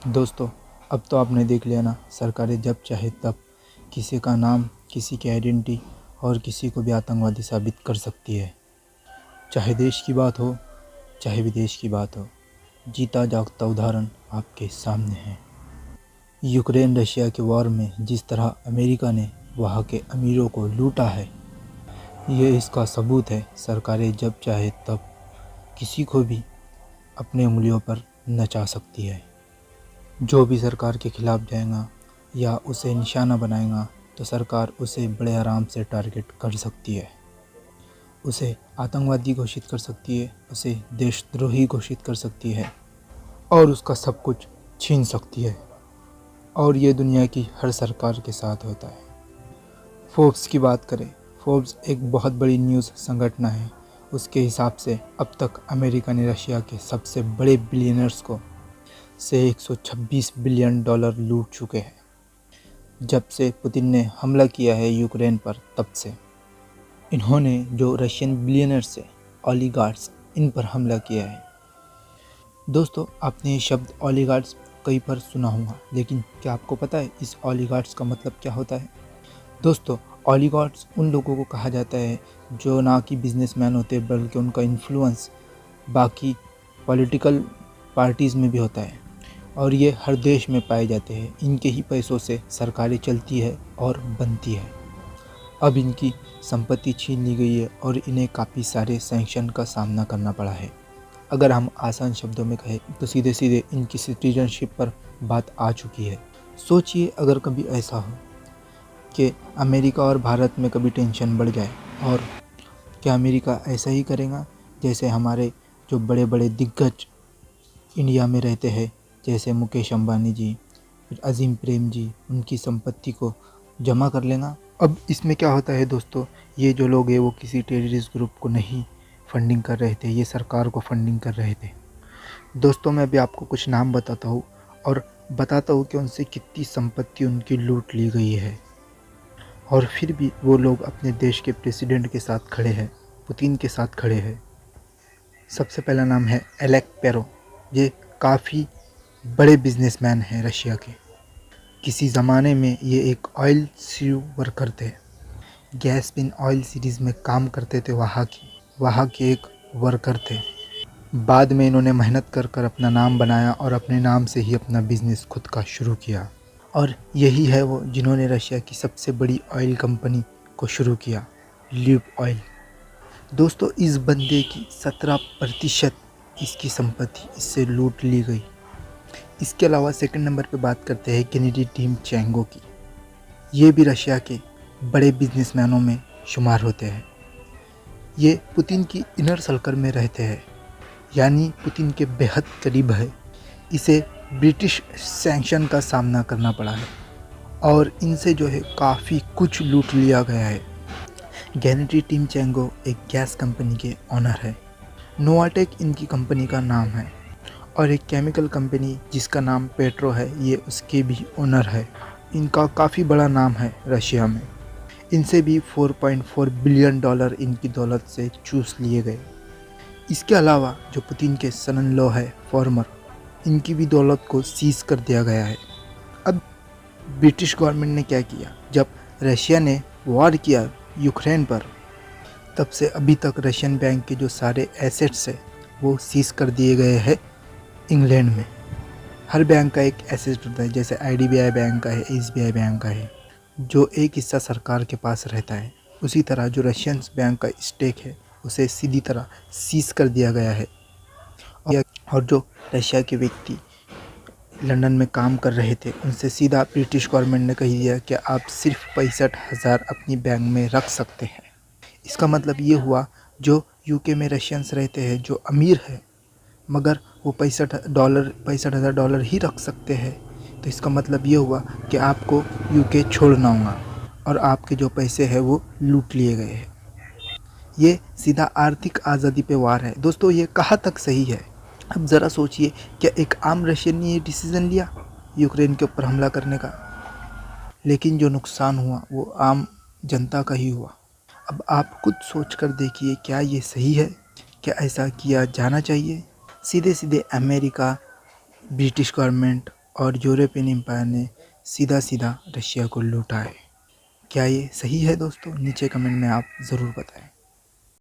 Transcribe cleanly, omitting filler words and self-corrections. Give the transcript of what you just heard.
दोस्तों, अब तो आपने देख लिया ना, सरकारें जब चाहे तब किसी का नाम, किसी की आइडेंटिटी और किसी को भी आतंकवादी साबित कर सकती है। चाहे देश की बात हो, चाहे विदेश की बात हो, जीता जागता उदाहरण आपके सामने है। यूक्रेन रशिया के वॉर में जिस तरह अमेरिका ने वहाँ के अमीरों को लूटा है, ये इसका सबूत है। सरकारें जब चाहे तब किसी को भी अपने उंगलियों पर नचा सकती है। जो भी सरकार के खिलाफ जाएगा या उसे निशाना बनाएगा तो सरकार उसे बड़े आराम से टारगेट कर सकती है। उसे आतंकवादी घोषित कर सकती है, उसे देशद्रोही घोषित कर सकती है और उसका सब कुछ छीन सकती है। और ये दुनिया की हर सरकार के साथ होता है। फोर्ब्स की बात करें, फोर्ब्स एक बहुत बड़ी न्यूज़ संगठन है। उसके हिसाब से अब तक अमेरिका ने रशिया के सबसे बड़े बिलियनर्स को से 126 बिलियन डॉलर लूट चुके हैं। जब से पुतिन ने हमला किया है यूक्रेन पर, तब से इन्होंने जो रशियन बिलियनर्स से ओलिगार्ड्स, इन पर हमला किया है। दोस्तों, आपने ये शब्द ओलिगार्ड्स कई बार सुना होगा, लेकिन क्या आपको पता है इस ओलिगार्ड्स का मतलब क्या होता है? दोस्तों, ओलिगार्ड्स उन लोगों को कहा जाता है जो ना कि बिजनेसमैन होते, बल्कि उनका इन्फ्लुएंस बाकी पॉलिटिकल पार्टीज़ में भी होता है और ये हर देश में पाए जाते हैं। इनके ही पैसों से सरकारें चलती है और बनती है। अब इनकी संपत्ति छीन ली गई है और इन्हें काफ़ी सारे सैंक्शन का सामना करना पड़ा है। अगर हम आसान शब्दों में कहें तो सीधे सीधे इनकी सिटीजनशिप पर बात आ चुकी है। सोचिए, अगर कभी ऐसा हो कि अमेरिका और भारत में कभी टेंशन बढ़ जाए, और क्या अमेरिका ऐसा ही करेगा जैसे हमारे जो बड़े बड़े दिग्गज इंडिया में रहते हैं, जैसे मुकेश अंबानी जी, फिर अजीम प्रेम जी, उनकी संपत्ति को जमा कर लेगा? अब इसमें क्या होता है दोस्तों, ये जो लोग हैं वो किसी टेररिस्ट ग्रुप को नहीं फंडिंग कर रहे थे, ये सरकार को फंडिंग कर रहे थे। दोस्तों, मैं अभी आपको कुछ नाम बताता हूँ और बताता हूँ कि उनसे कितनी संपत्ति उनकी लूट ली गई है, और फिर भी वो लोग अपने देश के प्रेसिडेंट के साथ खड़े हैं, पुतिन के साथ खड़े हैं। सबसे पहला नाम है एलेक पेरो। ये काफ़ी बड़े बिजनेसमैन हैं रशिया के। किसी ज़माने में ये एक ऑयल सीयू वर्कर थे, गैसपिन ऑयल सीरीज़ में काम करते थे, वहाँ के एक वर्कर थे। बाद में इन्होंने मेहनत कर कर अपना नाम बनाया और अपने नाम से ही अपना बिज़नेस खुद का शुरू किया। और यही है वो जिन्होंने रशिया की सबसे बड़ी ऑयल कंपनी को शुरू किया, ल्यूब ऑयल। दोस्तों, इस बंदे की 17% इसकी संपत्ति इससे लूट ली गई। इसके अलावा सेकंड नंबर पे बात करते हैं केनेडी टिमोशेंको की। ये भी रशिया के बड़े बिजनेसमैनों में शुमार होते हैं। ये पुतिन की इनर सर्कल में रहते हैं, यानी पुतिन के बेहद करीब है। इसे ब्रिटिश सैंक्शन का सामना करना पड़ा है और इनसे जो है काफ़ी कुछ लूट लिया गया है। केनेडी टिमोशेंको एक गैस कंपनी के ऑनर है। नोवाटेक इनकी कंपनी का नाम है, और एक केमिकल कंपनी जिसका नाम पेट्रो है, ये उसके भी ओनर है। इनका काफ़ी बड़ा नाम है रशिया में। इनसे भी 4.4 बिलियन डॉलर इनकी दौलत से चूस लिए गए। इसके अलावा जो पुतिन के सन इन लॉ है, फॉर्मर, इनकी भी दौलत को सीज कर दिया गया है। अब ब्रिटिश गवर्नमेंट ने क्या किया, जब रशिया ने वॉर किया यूक्रेन पर, तब से अभी तक रशियन बैंक के जो सारे एसेट्स है वो सीज कर दिए गए हैं इंग्लैंड में। हर बैंक का एक एसेट होता है, जैसे आईडीबीआई बैंक का है, एसबीआई बैंक का है, जो एक हिस्सा सरकार के पास रहता है। उसी तरह जो रशियन बैंक का स्टेक है उसे सीधी तरह सीज कर दिया गया है। और जो रशिया के व्यक्ति लंदन में काम कर रहे थे, उनसे सीधा ब्रिटिश गवर्नमेंट ने कह दिया कि आप सिर्फ 65,000 अपनी बैंक में रख सकते हैं। इसका मतलब ये हुआ, जो यूके में रशियंस रहते हैं जो अमीर है, मगर वो 65,000 डॉलर ही रख सकते हैं, तो इसका मतलब ये हुआ कि आपको यूके छोड़ना होगा और आपके जो पैसे हैं वो लूट लिए गए हैं। ये सीधा आर्थिक आज़ादी पे वार है। दोस्तों, ये कहाँ तक सही है? अब ज़रा सोचिए, क्या एक आम रशियन ने ये डिसीज़न लिया यूक्रेन के ऊपर हमला करने का? लेकिन जो नुकसान हुआ वो आम जनता का ही हुआ। अब आप खुद सोच कर देखिए, क्या ये सही है? क्या ऐसा किया जाना चाहिए? सीधे सीधे अमेरिका, ब्रिटिश गवर्नमेंट और यूरोपियन एम्पायर ने सीधा सीधा रशिया को लूटा है। क्या ये सही है दोस्तों? नीचे कमेंट में आप ज़रूर बताएं।